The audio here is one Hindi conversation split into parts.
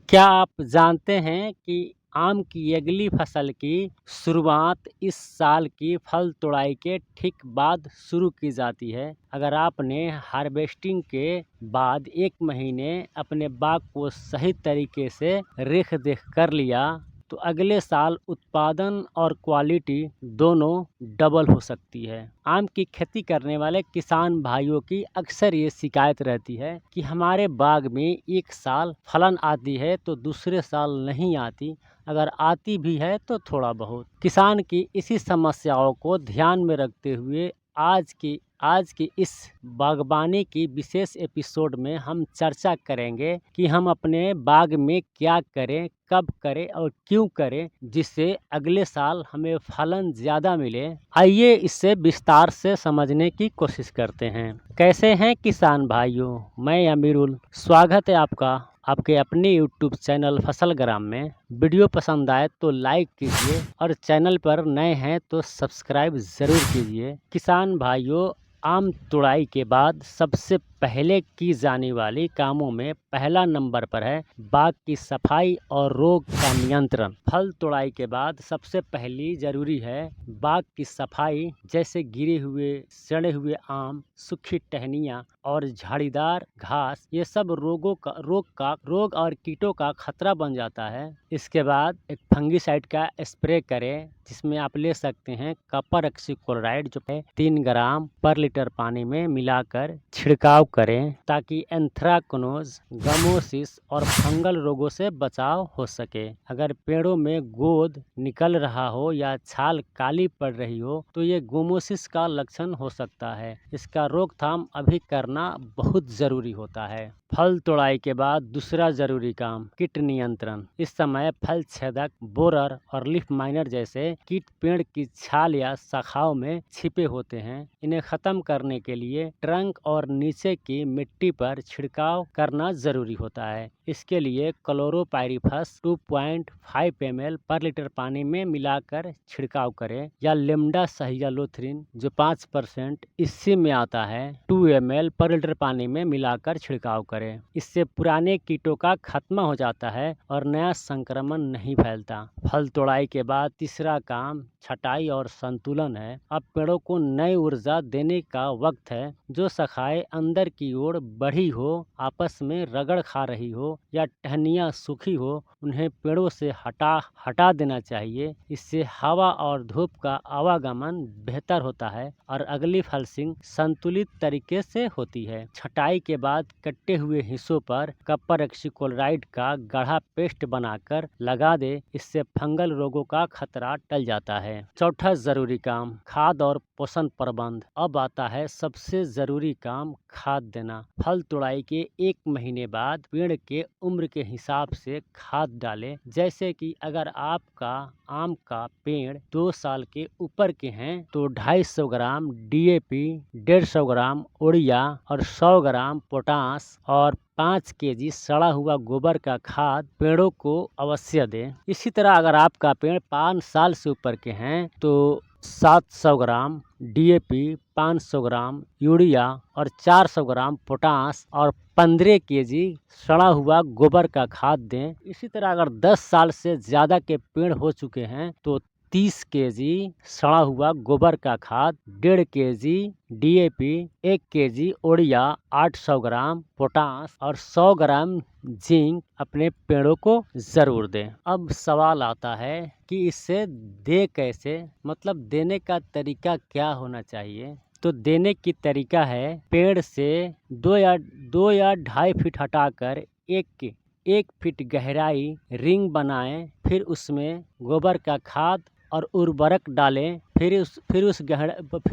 क्या आप जानते हैं कि आम की अगली फसल की शुरुआत इस साल की फल तुड़ाई के ठीक बाद शुरू की जाती है। अगर आपने हार्वेस्टिंग के बाद 1 महीने अपने बाग को सही तरीके से रेख-देख कर लिया, तो अगले साल उत्पादन और क्वालिटी दोनों डबल हो सकती है। आम की खेती करने वाले किसान भाइयों की अक्सर ये शिकायत रहती है कि हमारे बाग में एक साल फलन आती है तो दूसरे साल नहीं आती, अगर आती भी है तो थोड़ा बहुत। किसान की इसी समस्याओं को ध्यान में रखते हुए आज की इस बागबानी की विशेष एपिसोड में हम चर्चा करेंगे कि हम अपने बाग में क्या करें, कब करें और क्यों करें, जिससे अगले साल हमें फलन ज़्यादा मिले। आइए इसे विस्तार से समझने की कोशिश करते हैं। कैसे हैं किसान भाइयों, मैं अमीरुल, स्वागत है आपका आपके अपने YouTube चैनल फसल ग्राम में। वीडियो पसंद आए तो लाइक कीजिए और चैनल पर नए हैं तो सब्सक्राइब ज़रूर कीजिए। किसान भाइयों, आम तुड़ाई के बाद सबसे पहले की जाने वाली कामों में पहला नंबर पर है बाग की सफाई और रोग का नियंत्रण। फल तुड़ाई के बाद सबसे पहली जरूरी है बाग की सफाई, जैसे गिरे हुए, सड़े हुए आम, सूखी टहनियाँ और झाड़ीदार घास। ये सब रोग और कीटों का खतरा बन जाता है। इसके बाद एक फंगीसाइड का स्प्रे करें, जिसमें आप ले सकते हैं कॉपर ऑक्सीक्लोराइड, जो है 3 ग्राम पर लीटर पानी में मिलाकर छिड़काव करें, ताकि एंथ्राकनोज, गमोसिस और फंगल रोगों से बचाव हो सके। अगर पेड़ों में गोद निकल रहा हो या छाल काली पड़ रही हो तो ये गोमोसिस का लक्षण हो सकता है। इसका रोकथाम अभी करना बहुत जरूरी होता है। फल तोड़ाई के बाद दूसरा जरूरी काम कीट नियंत्रण। इस समय फल छेदक, बोरर और लीफ माइनर जैसे कीट पेड़ की छाल या शाखाओं में छिपे होते हैं। इन्हें खत्म करने के लिए ट्रंक और नीचे की मिट्टी पर छिड़काव करना जरूरी होता है। इसके लिए क्लोरोपाइरीफास 2.5 ml पर लीटर पानी में मिलाकर छिड़काव करें, या लेमडा सहियालोथ्रिन, जो 5% इसी में आता है, 2 ml पर लीटर पानी में मिलाकर छिड़काव करें। इससे पुराने कीटों का खात्मा हो जाता है और नया संक्रमण नहीं फैलता। फल तोड़ाई के बाद तीसरा काम छटाई और संतुलन है। अब पेड़ों को नई ऊर्जा देने का वक्त है। जो शाखाएं अंदर की ओर बढ़ी हो, आपस में रगड़ खा रही हो या टहनियाँ सूखी हो, उन्हें पेड़ों से हटा देना चाहिए। इससे हवा और धूप का आवागमन बेहतर होता है और अगली फलसिंग संतुलित तरीके से होती है। छटाई के बाद कटे हुए हिस्सों पर कॉपर ऑक्सीक्लोराइड का गाढ़ा पेस्ट बनाकर लगा दे। इससे फंगल रोगों का खतरा टल जाता है। चौथा जरूरी काम खाद और पोषण प्रबंध। अब आता है सबसे जरूरी काम, खाद देना। फल तुड़ाई के 1 महीने बाद पेड़ के उम्र के हिसाब से खाद डालें। जैसे कि अगर आपका आम का पेड़ 2 साल के ऊपर के हैं तो 250 ग्राम DAP, 150 ग्राम उड़िया और 100 ग्राम पोटास और 5 kg सड़ा हुआ गोबर का खाद पेड़ों को अवश्य दें। इसी तरह अगर आपका पेड़ 5 साल से ऊपर के हैं तो 700 ग्राम DAP, 500 ग्राम यूरिया और 400 ग्राम पोटास और 15 kg सड़ा हुआ गोबर का खाद दें। इसी तरह अगर 10 साल से ज़्यादा के पेड़ हो चुके हैं तो 30 kg सड़ा हुआ गोबर का खाद, 1.5 kg DAP, 1 kg urea, 800 gram potash और 100 ग्राम जिंक अपने पेड़ों को ज़रूर दें। अब सवाल आता है कि इसे दे कैसे, मतलब देने का तरीका क्या होना चाहिए। तो देने की तरीका है, पेड़ से 2 या 2.5 फीट हटाकर 1 फीट गहराई रिंग बनाएं, फिर उसमें गोबर का खाद और उर्वरक डालें, फिर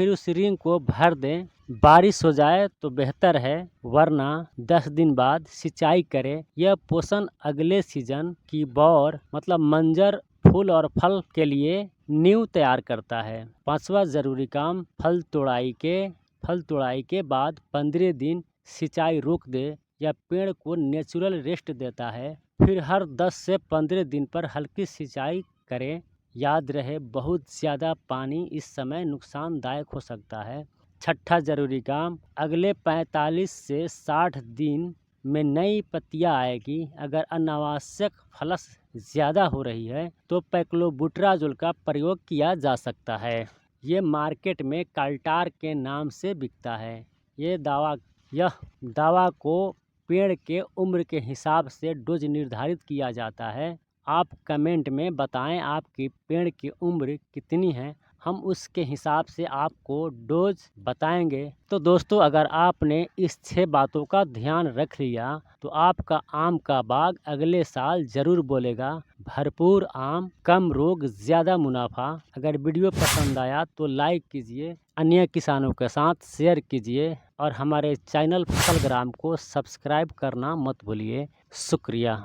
उस रिंग को भर दें। बारिश हो जाए तो बेहतर है, वरना 10 दिन बाद सिंचाई करें। यह पोषण अगले सीजन की बौर, मतलब मंजर, फूल और फल के लिए नींव तैयार करता है। 5वां जरूरी काम फल तोड़ाई के बाद 15 दिन सिंचाई रोक दे या पेड़ को नेचुरल रेस्ट देता है। फिर हर 10 से 15 दिन पर हल्की सिंचाई करें। याद रहे, बहुत ज़्यादा पानी इस समय नुकसानदायक हो सकता है। छठा जरूरी काम, अगले 45 से 60 दिन में नई पत्तियां आएगी। अगर अनावश्यक फलस ज़्यादा हो रही है तो पैक्लोबुटराजोल का प्रयोग किया जा सकता है। ये मार्केट में काल्टार के नाम से बिकता है। यह दवा को पेड़ के उम्र के हिसाब से डोज निर्धारित किया जाता है। आप कमेंट में बताएं आपकी पेड़ की उम्र कितनी है, हम उसके हिसाब से आपको डोज बताएंगे। तो दोस्तों, अगर आपने इस 6 बातों का ध्यान रख लिया तो आपका आम का बाग अगले साल ज़रूर बोलेगा। भरपूर आम, कम रोग, ज़्यादा मुनाफा। अगर वीडियो पसंद आया तो लाइक कीजिए, अन्य किसानों के साथ शेयर कीजिए और हमारे चैनल फसलग्राम को सब्सक्राइब करना मत भूलिए। शुक्रिया।